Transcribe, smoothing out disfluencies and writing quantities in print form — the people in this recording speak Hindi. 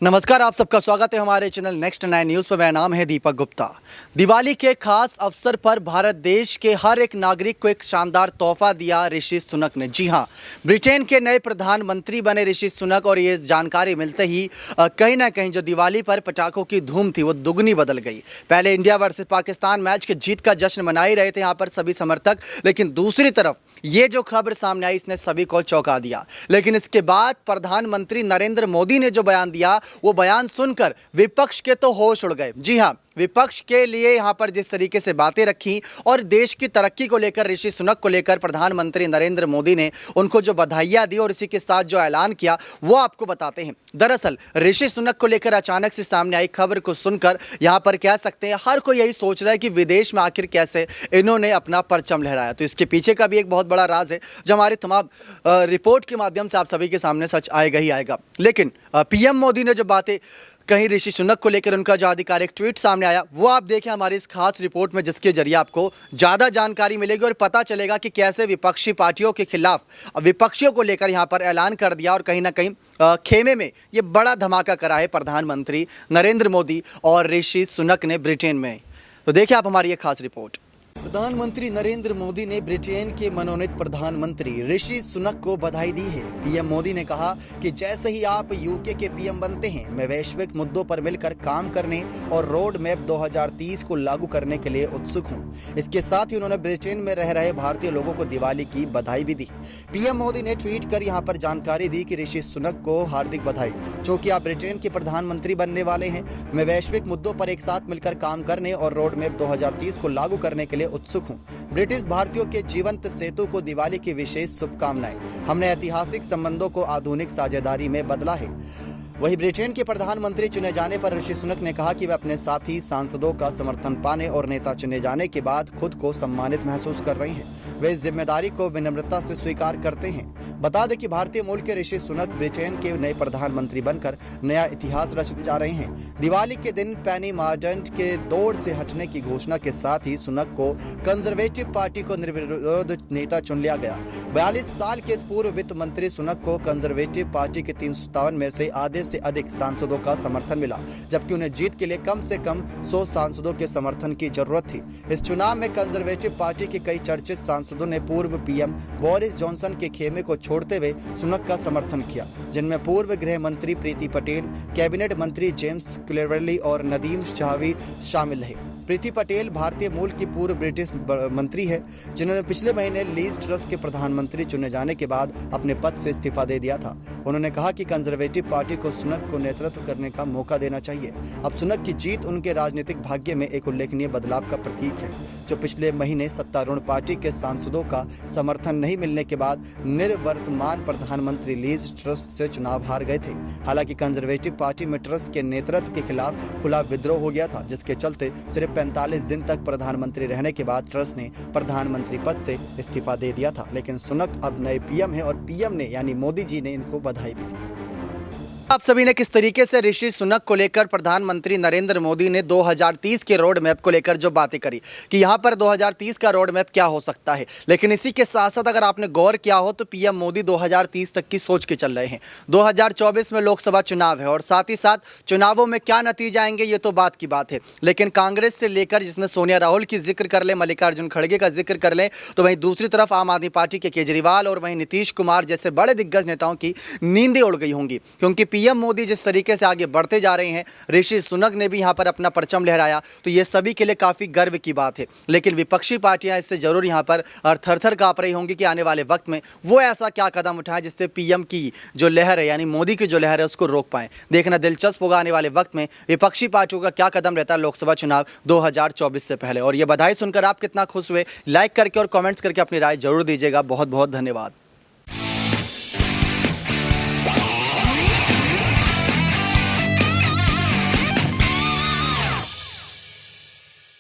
नमस्कार, आप सबका स्वागत है हमारे चैनल नेक्स्ट 9 न्यूज़ पर। मेरा नाम है दीपक गुप्ता। दिवाली के खास अवसर पर भारत देश के हर एक नागरिक को एक शानदार तोहफा दिया ऋषि सुनक ने। जी हां, ब्रिटेन के नए प्रधानमंत्री बने ऋषि सुनक और ये जानकारी मिलते ही कहीं ना कहीं जो दिवाली पर पटाखों की धूम थी वो दुगनी बदल गई। पहले इंडिया वर्सेस पाकिस्तान मैच के जीत का जश्न मना ही रहे थे यहाँ पर सभी समर्थक, लेकिन दूसरी तरफ ये जो खबर सामने आई इसने सभी को चौंका दिया। लेकिन इसके बाद प्रधानमंत्री नरेंद्र मोदी ने जो बयान दिया वो बयान सुनकर विपक्ष के तो होश उड़ गए। जी हां, विपक्ष के लिए यहां पर जिस तरीके से बातें रखी और देश की तरक्की को लेकर ऋषि सुनक को लेकर प्रधानमंत्री नरेंद्र मोदी ने उनको जो बधाइयां दी और इसी के साथ जो ऐलान किया वो आपको बताते हैं। दरअसल ऋषि सुनक को लेकर अचानक से सामने आई खबर को सुनकर यहां पर कह सकते हैं हर कोई यही सोच रहा है कि विदेश में आखिर कैसे इन्होंने अपना परचम लहराया। तो इसके पीछे का भी एक बहुत बड़ा राज है जो हमारी तमाम रिपोर्ट के माध्यम से आप सभी के सामने सच आएगा ही आएगा। लेकिन पीएम मोदी ने जो बातें कहीं ऋषि सुनक को लेकर उनका जो आधिकारिक ट्वीट सामने आया वो आप देखें हमारी इस खास रिपोर्ट में, जिसके जरिए आपको ज़्यादा जानकारी मिलेगी और पता चलेगा कि कैसे विपक्षी पार्टियों के खिलाफ विपक्षियों को लेकर यहां पर ऐलान कर दिया और कहीं ना कहीं खेमे में ये बड़ा धमाका करा है प्रधानमंत्री नरेंद्र मोदी और ऋषि सुनक ने ब्रिटेन में। तो देखिए आप हमारी ये खास रिपोर्ट। प्रधानमंत्री नरेंद्र मोदी ने ब्रिटेन के मनोनीत प्रधानमंत्री ऋषि सुनक को बधाई दी है। पीएम मोदी ने कहा कि जैसे ही आप यूके के पीएम बनते हैं, मैं वैश्विक मुद्दों पर मिलकर काम करने और रोड मैप 2030 को लागू करने के लिए उत्सुक हूं। इसके साथ ही उन्होंने ब्रिटेन में रह रहे भारतीय लोगों को दिवाली की बधाई भी दी। पीएम मोदी ने ट्वीट कर यहां पर जानकारी दी कि ऋषि सुनक को हार्दिक बधाई, क्योंकि आप ब्रिटेन के प्रधानमंत्री बनने वाले हैं। मैं वैश्विक मुद्दों पर एक साथ मिलकर काम करने और रोड मैप 2030 को लागू करने के लिए उत्सुक हूं। ब्रिटिश भारतीयों के जीवंत सेतु को दिवाली की विशेष शुभकामनाएं। हमने ऐतिहासिक संबंधों को आधुनिक साझेदारी में बदला है। वहीं ब्रिटेन के प्रधानमंत्री चुने जाने पर ऋषि सुनक ने कहा कि वे अपने साथी सांसदों का समर्थन पाने और नेता चुने जाने के बाद खुद को सम्मानित महसूस कर रहे हैं। वे इस जिम्मेदारी को विनम्रता से स्वीकार करते हैं। बता दें कि भारतीय मूल के ऋषि सुनक ब्रिटेन के नए प्रधानमंत्री बनकर नया इतिहास रचने जा रहे हैं। दिवाली के दिन पेनी मार्डेंट के दौड़ से हटने की घोषणा के साथ ही सुनक को कंजर्वेटिव पार्टी को निर्विरोध नेता चुन लिया गया। 42 साल के इस पूर्व वित्त मंत्री सुनक को कंजर्वेटिव पार्टी के 357 में से आधे से अधिक सांसदों का समर्थन मिला, जबकि उन्हें जीत के लिए कम से कम 100 सांसदों के समर्थन की जरूरत थी। इस चुनाव में कंजर्वेटिव पार्टी के कई चर्चित सांसदों ने पूर्व पीएम बोरिस जॉनसन के खेमे को छोड़ते हुए सुनक का समर्थन किया, जिनमें पूर्व गृह मंत्री प्रीति पटेल, कैबिनेट मंत्री जेम्स क्लेवर्ली और नदीम शाहवी शामिल रहे। प्रीति पटेल भारतीय मूल की पूर्व ब्रिटिश मंत्री है, जिन्होंने पिछले महीने लीज ट्रस्ट के प्रधानमंत्री चुने जाने के बाद अपने पद से इस्तीफा दे दिया था। उन्होंने कहा कि कंजर्वेटिव पार्टी को सुनक को नेतृत्व करने का मौका देना चाहिए। अब सुनक की जीत उनके राजनीतिक भाग्य में एक उल्लेखनीय बदलाव का प्रतीक है, जो पिछले महीने सत्तारूढ़ पार्टी के सांसदों का समर्थन नहीं मिलने के बाद निवर्तमान प्रधानमंत्री लीज ट्रस्ट से चुनाव हार गए थे। हालांकि कंजर्वेटिव पार्टी में ट्रस्ट के नेतृत्व के खिलाफ खुला विद्रोह हो गया था, जिसके चलते सिर्फ 45 दिन तक प्रधानमंत्री रहने के बाद ट्रस्ट ने प्रधानमंत्री पद से इस्तीफा दे दिया था। लेकिन सुनक अब नए पीएम है और पीएम ने यानी मोदी जी ने इनको बधाई भी दी। आप सभी ने किस तरीके से ऋषि सुनक को लेकर प्रधानमंत्री नरेंद्र मोदी ने 2030 के रोड मैप को लेकर जो बातें करी कि यहाँ पर 2030 का रोड मैप क्या हो सकता है। लेकिन इसी के साथ साथ अगर आपने गौर किया हो तो पीएम मोदी 2030 तक की सोच के चल रहे हैं। 2024 में लोकसभा चुनाव है और साथ ही साथ चुनावों में क्या नतीजे आएंगे ये तो बात की बात है। लेकिन कांग्रेस से लेकर जिसमें सोनिया राहुल की जिक्र कर लें, मल्लिकार्जुन खड़गे का जिक्र कर लें, तो वहीं दूसरी तरफ आम आदमी पार्टी के केजरीवाल और वहीं नीतीश कुमार जैसे बड़े दिग्गज नेताओं की नींदें उड़ गई होंगी, क्योंकि पीएम मोदी जिस तरीके से आगे बढ़ते जा रहे हैं, ऋषि सुनक ने भी यहां पर अपना परचम लहराया, तो ये सभी के लिए काफी गर्व की बात है। लेकिन विपक्षी पार्टियां इससे जरूर यहां पर थर-थर कांप रही होंगी कि आने वाले वक्त में वो ऐसा क्या कदम उठाएं जिससे पीएम की जो लहर है यानी मोदी की जो लहर है उसको रोक पाएं। देखना दिलचस्प होगा आने वाले वक्त में विपक्षी पार्टियों का क्या कदम रहता है लोकसभा चुनाव 2024 से पहले। और ये बधाई सुनकर आप कितना खुश हुए, लाइक करके और कमेंट्स करके अपनी राय जरूर दीजिएगा। बहुत बहुत धन्यवाद।